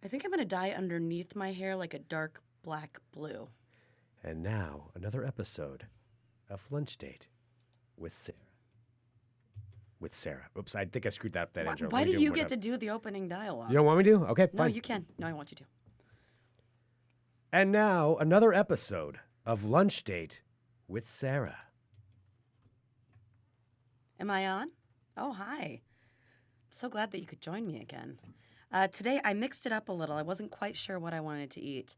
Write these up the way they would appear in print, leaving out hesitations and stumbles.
I think I'm going to dye underneath my hair like a dark black blue. And now, another episode of Lunch Date with Sarah. Oops, I think I screwed that up, that intro. Why Let me do do it you one get more to time. do the opening dialogue? You don't want me to? Okay, No, fine. you can. No, I want you to. And now, another episode of Lunch Date with Sarah. Am I on? Oh, hi. So glad that you could join me again. Today, I mixed it up a little. I wasn't quite sure what I wanted to eat.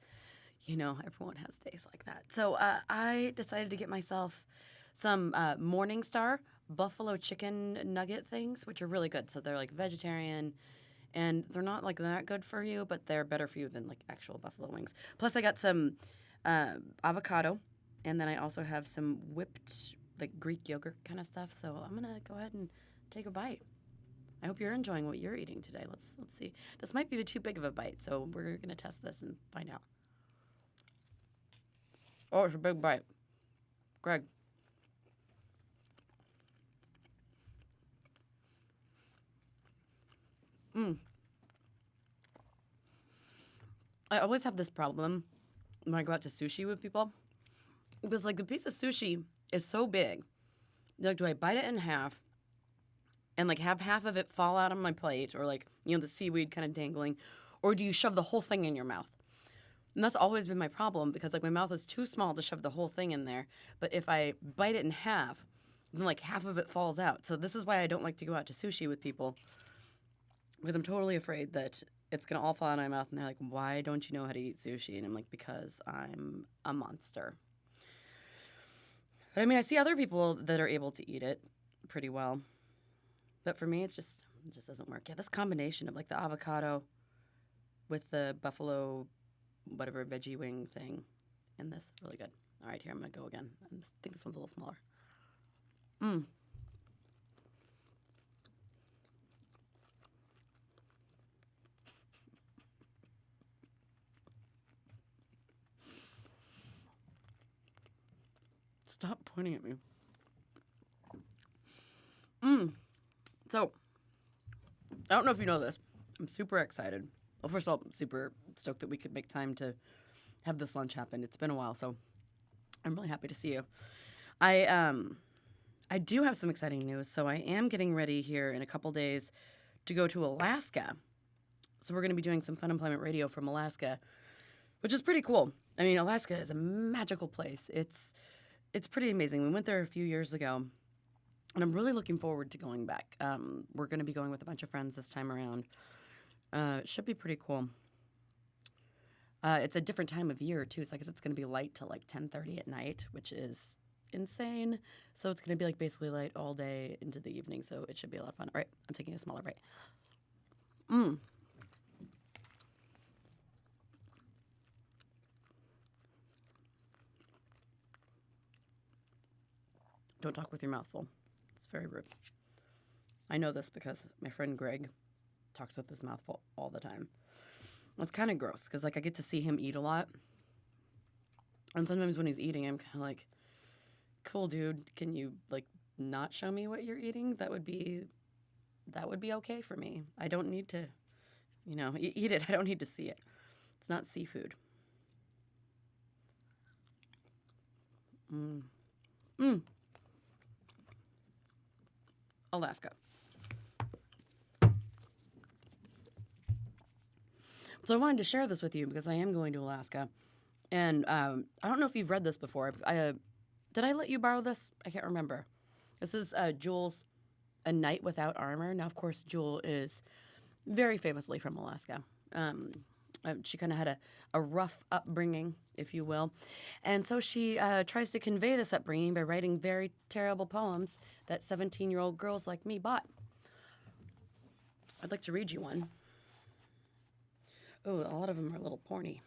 You know, everyone has days like that. So I decided to get myself some Morningstar buffalo chicken nugget things, which are really good. So they're like vegetarian, and they're not like that good for you, but they're better for you than like actual buffalo wings. Plus, I got some avocado, and then I also have some whipped like Greek yogurt kind of stuff. So I'm gonna go ahead and take a bite. I hope you're enjoying what you're eating today. Let's see. This might be too big of a bite, so we're gonna test this and find out. Oh, it's a big bite. Greg. I always have this problem when I go out to sushi with people. Because, like, the piece of sushi is so big. Like, do I bite it in half and, like, have half of it fall out on my plate or, like, you know, the seaweed kind of dangling? Or do you shove the whole thing in your mouth? And that's always been my problem because, like, my mouth is too small to shove the whole thing in there. But if I bite it in half, then, like, half of it falls out. So this is why I don't like to go out to sushi with people, because I'm totally afraid that it's going to all fall out of my mouth. And they're like, why don't you know how to eat sushi? And I'm like, because I'm a monster. But I mean, I see other people that are able to eat it pretty well. But for me, it just doesn't work. Yeah, this combination of like the avocado with the buffalo, whatever, veggie wing thing, and this, really good. All right, here, I'm going to go again. I think this one's a little smaller. Stop pointing at me. So, I don't know if you know this. I'm super excited. Well, first of all, I'm super stoked that we could make time to have this lunch happen. It's been a while, so I'm really happy to see you. I do have some exciting news. So I am getting ready here in a couple days to go to Alaska. So we're going to be doing some Funemployment radio from Alaska, which is pretty cool. I mean, Alaska is a magical place. It's pretty amazing. We went there a few years ago, and I'm really looking forward to going back. We're going to be going with a bunch of friends this time around. It should be pretty cool. It's a different time of year, too, so I guess it's going to be light till like 10:30 at night, which is insane. So it's going to be like basically light all day into the evening, so it should be a lot of fun. All right, I'm taking a smaller bite. Don't talk with your mouth full. It's very rude. I know this because my friend Greg talks with his mouth full all the time. It's kind of gross because, like, I get to see him eat a lot. And sometimes when he's eating, I'm kind of like, cool, dude, can you, like, not show me what you're eating? That would be okay for me. I don't need to, you know, eat it. I don't need to see it. It's not seafood. Alaska. So I wanted to share this with you because I am going to Alaska. And I don't know if you've read this before. Did I let you borrow this? I can't remember. This is Jules, A Night Without Armor. Now, of course, Jewel is very famously from Alaska. She kind of had a rough upbringing, if you will. And so she tries to convey this upbringing by writing very terrible poems that 17-year-old girls like me bought. I'd like to read you one. Oh, a lot of them are a little porny.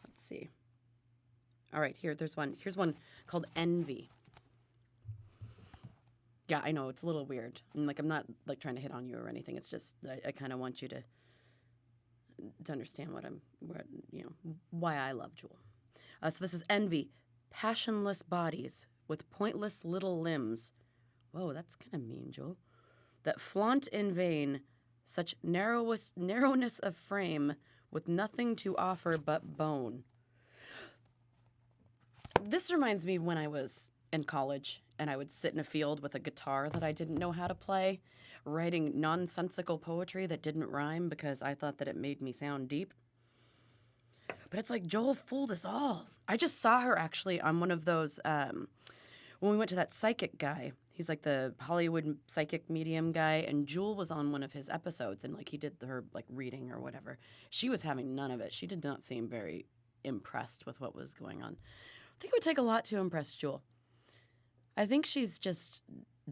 Let's see. All right, there's one. Here's one called Envy. Yeah, I know, it's a little weird. I'm not like trying to hit on you or anything. It's just I kind of want you to understand why I love Jewel. So this is Envy. Passionless bodies with pointless little limbs. Whoa, that's kind of mean, Jewel. That flaunt in vain Such narrowness of frame with nothing to offer but bone. This reminds me when I was in college and I would sit in a field with a guitar that I didn't know how to play, writing nonsensical poetry that didn't rhyme because I thought that it made me sound deep. But it's like Joel fooled us all. I just saw her actually on one of those, when we went to that psychic guy. He's like the Hollywood psychic medium guy, and Jewel was on one of his episodes, and like he did her like reading or whatever. She was having none of it. She did not seem very impressed with what was going on. I think it would take a lot to impress Jewel. I think she's just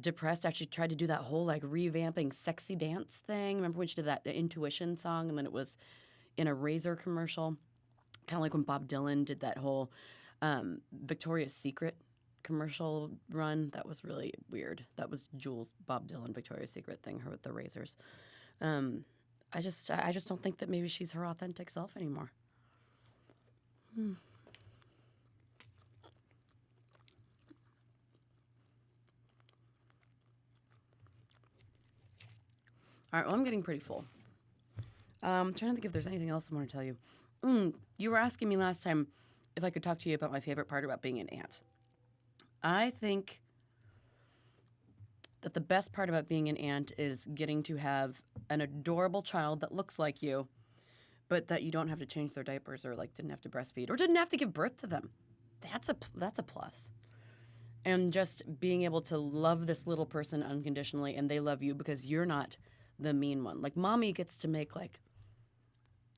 depressed. Actually tried to do that whole like revamping sexy dance thing. Remember when she did that intuition song, and then it was in a razor commercial? Kind of like when Bob Dylan did that whole Victoria's Secret commercial run. That was really weird. That was Jules Bob Dylan Victoria's Secret thing, her with the razors. I just don't think that maybe she's her authentic self anymore. All right, well, I'm getting pretty full. I'm trying to think if there's anything else I want to tell you. You were asking me last time if I could talk to you about my favorite part about being an aunt. I think that the best part about being an aunt is getting to have an adorable child that looks like you, but that you don't have to change their diapers or like didn't have to breastfeed or didn't have to give birth to them. That's a plus. And just being able to love this little person unconditionally and they love you because you're not the mean one. Like mommy gets to make like,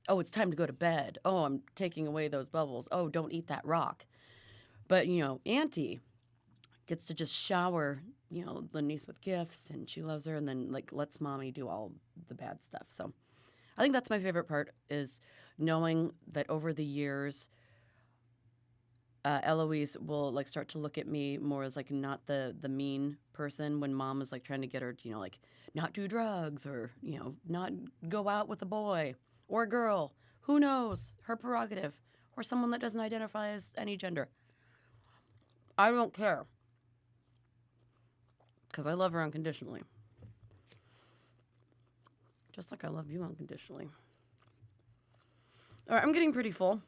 oh, it's time to go to bed. Oh, I'm taking away those bubbles. Oh, don't eat that rock. But, auntie gets to just shower, the niece with gifts and she loves her and then like lets mommy do all the bad stuff. So I think that's my favorite part is knowing that over the years, Eloise will like start to look at me more as like not the mean person when mom is like trying to get her, like not do drugs or, not go out with a boy or a girl. Who knows? Her prerogative. Or someone that doesn't identify as any gender. I don't care. Because I love her unconditionally. Just like I love you unconditionally. All right, I'm getting pretty full.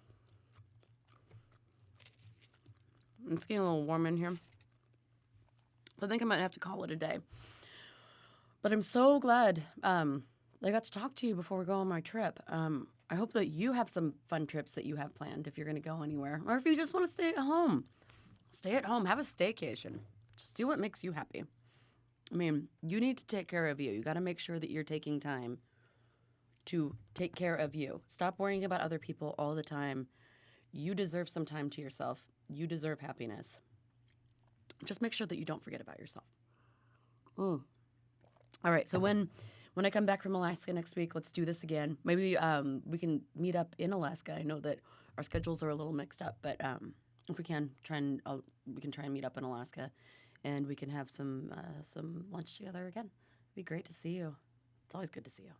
It's getting a little warm in here. So I think I might have to call it a day. But I'm so glad I got to talk to you before we go on my trip. I hope that you have some fun trips that you have planned if you're going to go anywhere. Or if you just want to stay at home. Stay at home. Have a staycation. Just do what makes you happy. I mean, you need to take care of you. You got to make sure that you're taking time to take care of you. Stop worrying about other people all the time. You deserve some time to yourself. You deserve happiness. Just make sure that you don't forget about yourself. All right, so when I come back from Alaska next week, let's do this again. Maybe we can meet up in Alaska. I know that our schedules are a little mixed up, but if we can we can try and meet up in Alaska, and we can have some lunch together again. It'd be great to see you. It's always good to see you.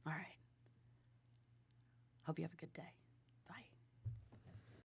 All right. Hope you have a good day.